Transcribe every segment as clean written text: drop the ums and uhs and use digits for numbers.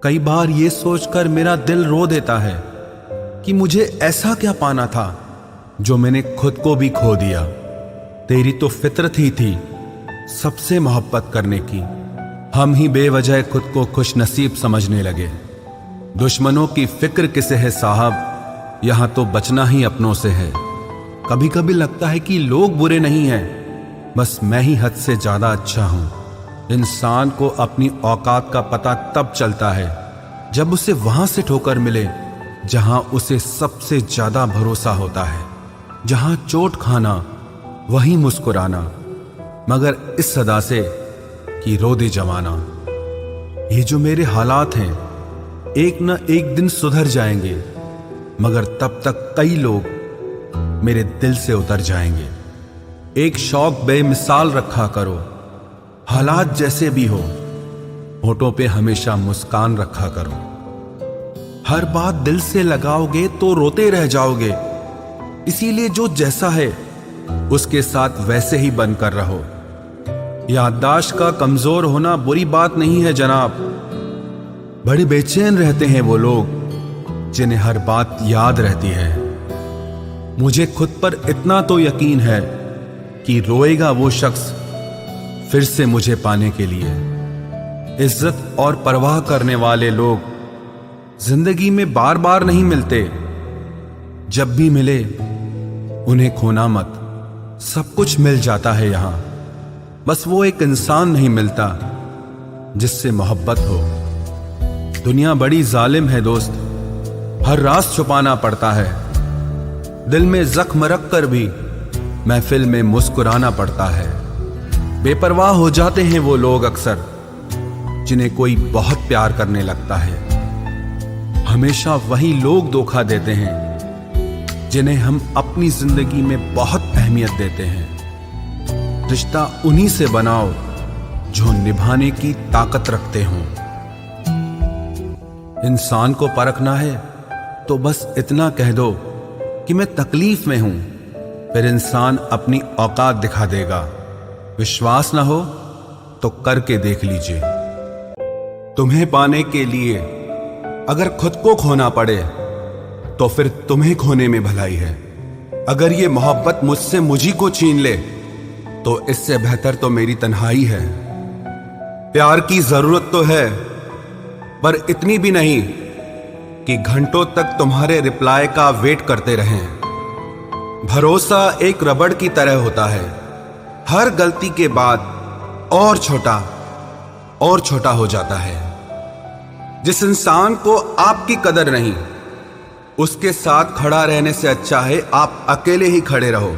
कई बार ये सोचकर मेरा दिल रो देता है कि मुझे ऐसा क्या पाना था जो मैंने खुद को भी खो दिया। तेरी तो फितरत ही थी सबसे मोहब्बत करने की, हम ही बेवजह खुद को खुश नसीब समझने लगे। दुश्मनों की फिक्र किसे है साहब, यहां तो बचना ही अपनों से है। कभी कभी लगता है कि लोग बुरे नहीं हैं, बस मैं ही हद से ज्यादा अच्छा हूं। इंसान को अपनी औकात का पता तब चलता है जब उसे वहां से ठोकर मिले जहां उसे सबसे ज्यादा भरोसा होता है, जहां चोट खाना वहीं मुस्कुराना, मगर इस सदा से कि रो दे जमाना। ये जो मेरे हालात हैं एक न एक दिन सुधर जाएंगे, मगर तब तक कई लोग मेरे दिल से उतर जाएंगे। एक शौक बेमिसाल रखा करो, हालात जैसे भी हो, होठों पे हमेशा मुस्कान रखा करो। हर बात दिल से लगाओगे तो रोते रह जाओगे, इसीलिए जो जैसा है उसके साथ वैसे ही बनकर रहो। याददाश्त का कमजोर होना बुरी बात नहीं है जनाब, बड़े बेचैन रहते हैं वो लोग जिन्हें हर बात याद रहती है। मुझे खुद पर इतना तो यकीन है कि रोएगा वो शख्स फिर से मुझे पाने के लिए। इज्जत और परवाह करने वाले लोग जिंदगी में बार बार नहीं मिलते, जब भी मिले उन्हें खोना मत, सब कुछ मिल जाता है यहां। बस वो एक इंसान नहीं मिलता जिससे मोहब्बत हो। दुनिया बड़ी जालिम है दोस्त, हर राज छुपाना पड़ता है। दिल में जख्म रख कर भी महफिल में मुस्कुराना पड़ता है। बेपरवाह हो जाते हैं वो लोग अक्सर जिन्हें कोई बहुत प्यार करने लगता है। हमेशा वही लोग धोखा देते हैं जिन्हें हम अपनी जिंदगी में बहुत अहमियत देते हैं। रिश्ता उन्हीं से बनाओ जो निभाने की ताकत रखते हों। इंसान को परखना है तो बस इतना कह दो कि मैं तकलीफ में हूं, फिर इंसान अपनी औकात दिखा देगा। विश्वास ना हो तो करके देख लीजिए। तुम्हें पाने के लिए अगर खुद को खोना पड़े तो फिर तुम्हें खोने में भलाई है। अगर ये मोहब्बत मुझसे मुझी को छीन ले तो इससे बेहतर तो मेरी तन्हाई है। प्यार की जरूरत तो है, पर इतनी भी नहीं कि घंटों तक तुम्हारे रिप्लाई का वेट करते रहें। भरोसा एक रबड़ की तरह होता है, हर गलती के बाद और छोटा हो जाता है। जिस इंसान को आपकी कदर नहीं, उसके साथ खड़ा रहने से अच्छा है आप अकेले ही खड़े रहो।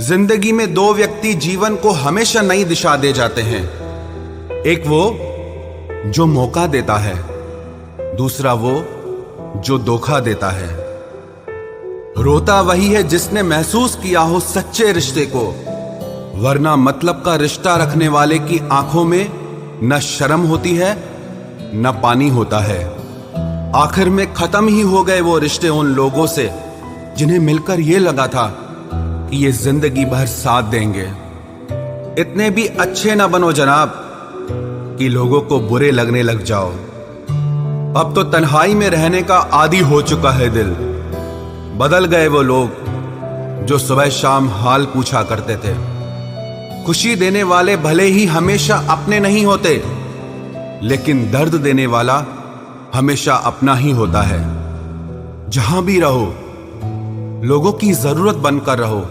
जिंदगी में दो व्यक्ति जीवन को हमेशा नई दिशा दे जाते हैं, एक वो जो मौका देता है, दूसरा वो जो धोखा देता है। रोता वही है जिसने महसूस किया हो सच्चे रिश्ते को, वरना मतलब का रिश्ता रखने वाले की आंखों में न शर्म होती है न पानी होता है। आखिर में खत्म ही हो गए वो रिश्ते उन लोगों से जिन्हें मिलकर ये लगा था कि ये जिंदगी भर साथ देंगे। इतने भी अच्छे ना बनो जनाब कि लोगों को बुरे लगने लग जाओ। अब तो तन्हाई में रहने का आदी हो चुका है दिल। बदल गए वो लोग जो सुबह शाम हाल पूछा करते थे। खुशी देने वाले भले ही हमेशा अपने नहीं होते, लेकिन दर्द देने वाला हमेशा अपना ही होता है। जहां भी रहो लोगों की जरूरत बनकर रहो,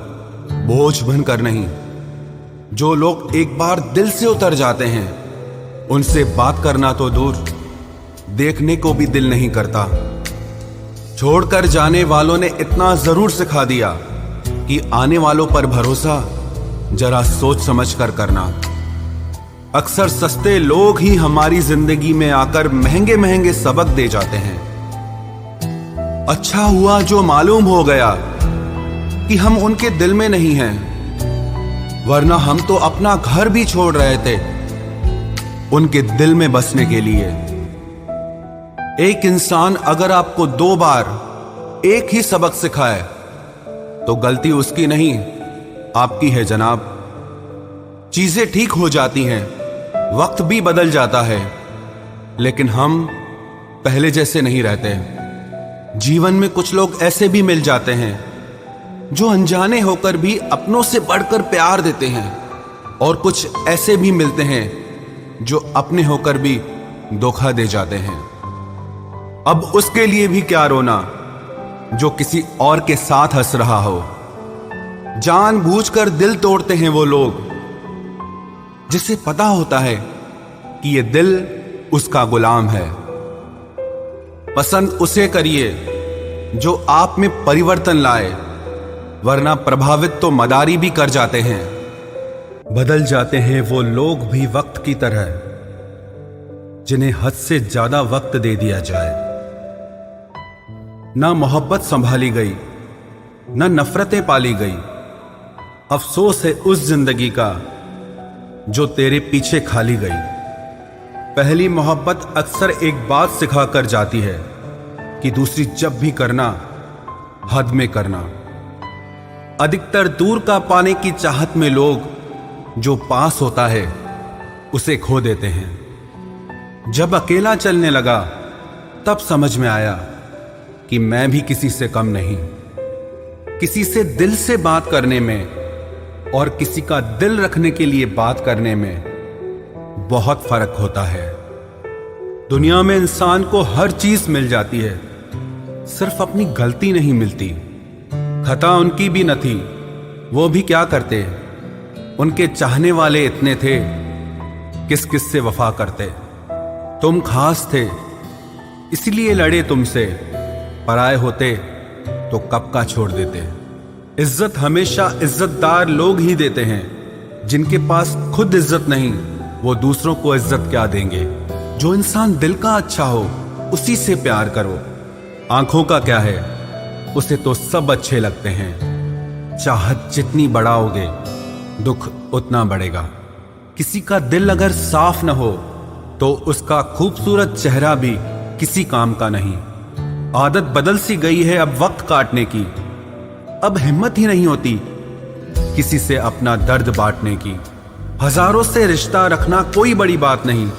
बोझ बनकर नहीं। जो लोग एक बार दिल से उतर जाते हैं उनसे बात करना तो दूर, देखने को भी दिल नहीं करता। छोड़कर जाने वालों ने इतना जरूर सिखा दिया कि आने वालों पर भरोसा जरा सोच समझ कर करना। अक्सर सस्ते लोग ही हमारी जिंदगी में आकर महंगे महंगे सबक दे जाते हैं। अच्छा हुआ जो मालूम हो गया कि हम उनके दिल में नहीं हैं, वरना हम तो अपना घर भी छोड़ रहे थे उनके दिल में बसने के लिए। एक इंसान अगर आपको 2 बार एक ही सबक सिखाए तो गलती उसकी नहीं आपकी है जनाब। चीजें ठीक हो जाती हैं, वक्त भी बदल जाता है, लेकिन हम पहले जैसे नहीं रहते। जीवन में कुछ लोग ऐसे भी मिल जाते हैं जो अनजाने होकर भी अपनों से बढ़कर प्यार देते हैं, और कुछ ऐसे भी मिलते हैं जो अपने होकर भी धोखा दे जाते हैं। अब उसके लिए भी क्या रोना जो किसी और के साथ हंस रहा हो। जानबूझकर दिल तोड़ते हैं वो लोग जिसे पता होता है कि ये दिल उसका गुलाम है। पसंद उसे करिए जो आप में परिवर्तन लाए, वरना प्रभावित तो मदारी भी कर जाते हैं। बदल जाते हैं वो लोग भी वक्त की तरह जिन्हें हद से ज्यादा वक्त दे दिया जाए। ना मोहब्बत संभाली गई, ना नफरतें पाली गई। अफसोस है उस जिंदगी का जो तेरे पीछे खाली गई। पहली मोहब्बत अक्सर एक बात सिखा कर जाती है कि दूसरी जब भी करना, हद में करना। अधिकतर दूर का पाने की चाहत में लोग जो पास होता है उसे खो देते हैं। जब अकेला चलने लगा तब समझ में आया कि मैं भी किसी से कम नहीं। किसी से दिल से बात करने में और किसी का दिल रखने के लिए बात करने में बहुत फर्क होता है। दुनिया में इंसान को हर चीज मिल जाती है, सिर्फ अपनी गलती नहीं मिलती। खता उनकी भी न थी, वो भी क्या करते। उनके चाहने वाले इतने थे, किस किस से वफा करते। तुम खास थे इसलिए लड़े तुमसे, पराए होते तो कब का छोड़ देते। इज्जत हमेशा इज्जतदार लोग ही देते हैं। जिनके पास खुद इज्जत नहीं वो दूसरों को इज्जत क्या देंगे। जो इंसान दिल का अच्छा हो उसी से प्यार करो। आंखों का क्या है, उसे तो सब अच्छे लगते हैं। चाहत जितनी बढ़ाओगे दुख उतना बढ़ेगा। किसी का दिल अगर साफ न हो तो उसका खूबसूरत चेहरा भी किसी काम का नहीं। आदत बदल सी गई है अब वक्त काटने की। अब हिम्मत ही नहीं होती किसी से अपना दर्द बांटने की। हजारों से रिश्ता रखना कोई बड़ी बात नहीं,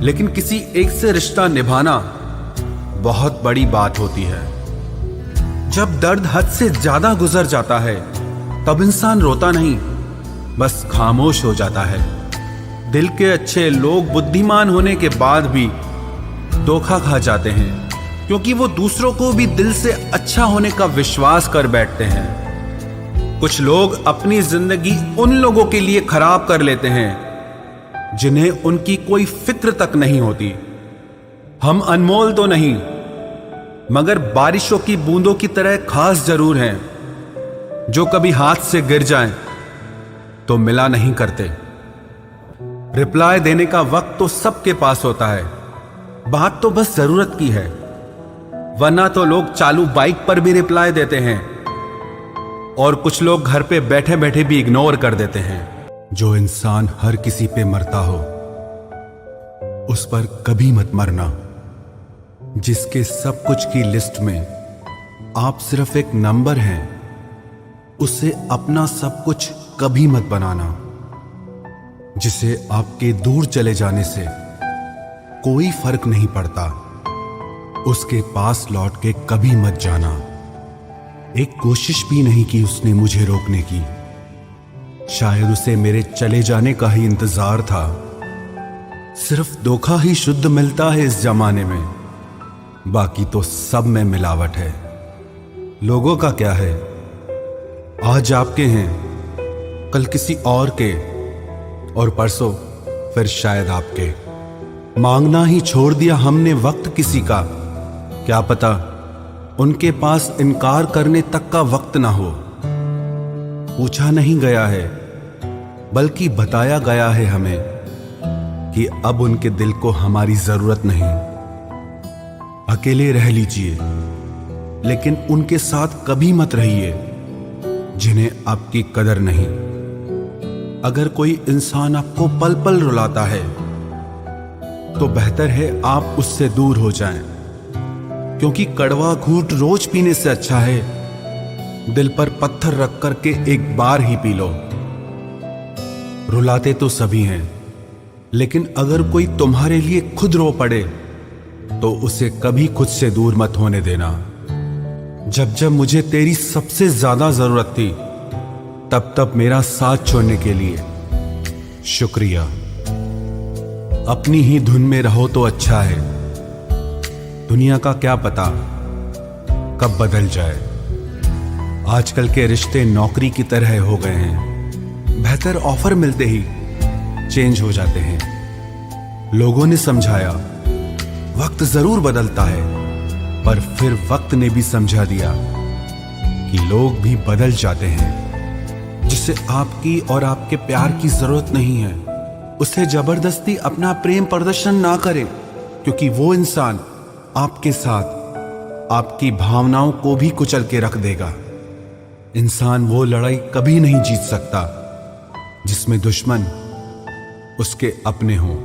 लेकिन किसी एक से रिश्ता निभाना बहुत बड़ी बात होती है। जब दर्द हद से ज्यादा गुजर जाता है तब इंसान रोता नहीं, बस खामोश हो जाता है। दिल के अच्छे लोग बुद्धिमान होने के बाद भी धोखा खा जाते हैं, क्योंकि वो दूसरों को भी दिल से अच्छा होने का विश्वास कर बैठते हैं। कुछ लोग अपनी जिंदगी उन लोगों के लिए खराब कर लेते हैं जिन्हें उनकी कोई फिक्र तक नहीं होती। हम अनमोल तो नहीं, मगर बारिशों की बूंदों की तरह खास जरूर हैं, जो कभी हाथ से गिर जाएं तो मिला नहीं करते। रिप्लाई देने का वक्त तो सबके पास होता है, बात तो बस जरूरत की है। वरना तो लोग चालू बाइक पर भी रिप्लाई देते हैं और कुछ लोग घर पे बैठे बैठे भी इग्नोर कर देते हैं। जो इंसान हर किसी पे मरता हो उस पर कभी मत मरना। जिसके सब कुछ की लिस्ट में आप सिर्फ एक नंबर हैं, उसे अपना सब कुछ कभी मत बनाना। जिसे आपके दूर चले जाने से कोई फर्क नहीं पड़ता, उसके पास लौट के कभी मत जाना। एक कोशिश भी नहीं की उसने मुझे रोकने की। शायद उसे मेरे चले जाने का ही इंतजार था। सिर्फ धोखा ही शुद्ध मिलता है इस जमाने में, बाकी तो सब में मिलावट है। लोगों का क्या है, आज आपके हैं कल किसी और के, और परसों फिर शायद आपके। मांगना ही छोड़ दिया हमने वक्त किसी का, क्या पता उनके पास इनकार करने तक का वक्त ना हो। पूछा नहीं गया है बल्कि बताया गया है हमें कि अब उनके दिल को हमारी जरूरत नहीं। अकेले रह लीजिए, लेकिन उनके साथ कभी मत रहिए जिन्हें आपकी कदर नहीं। अगर कोई इंसान आपको पल पल रुलाता है तो बेहतर है आप उससे दूर हो जाएं, क्योंकि कड़वा घूंट रोज पीने से अच्छा है दिल पर पत्थर रख करके एक बार ही पी लो। रुलाते तो सभी हैं, लेकिन अगर कोई तुम्हारे लिए खुद रो पड़े तो उसे कभी खुद से दूर मत होने देना। जब जब मुझे तेरी सबसे ज्यादा जरूरत थी तब तब मेरा साथ छोड़ने के लिए शुक्रिया। अपनी ही धुन में रहो तो अच्छा है, दुनिया का क्या पता कब बदल जाए। आजकल के रिश्ते नौकरी की तरह हो गए हैं, बेहतर ऑफर मिलते ही चेंज हो जाते हैं। लोगों ने समझाया वक्त जरूर बदलता है, पर फिर वक्त ने भी समझा दिया कि लोग भी बदल जाते हैं। जिसे आपकी और आपके प्यार की जरूरत नहीं है उसे जबरदस्ती अपना प्रेम प्रदर्शन ना करें, क्योंकि वो इंसान आपके साथ आपकी भावनाओं को भी कुचल के रख देगा। इंसान वो लड़ाई कभी नहीं जीत सकता जिसमें दुश्मन उसके अपने हों।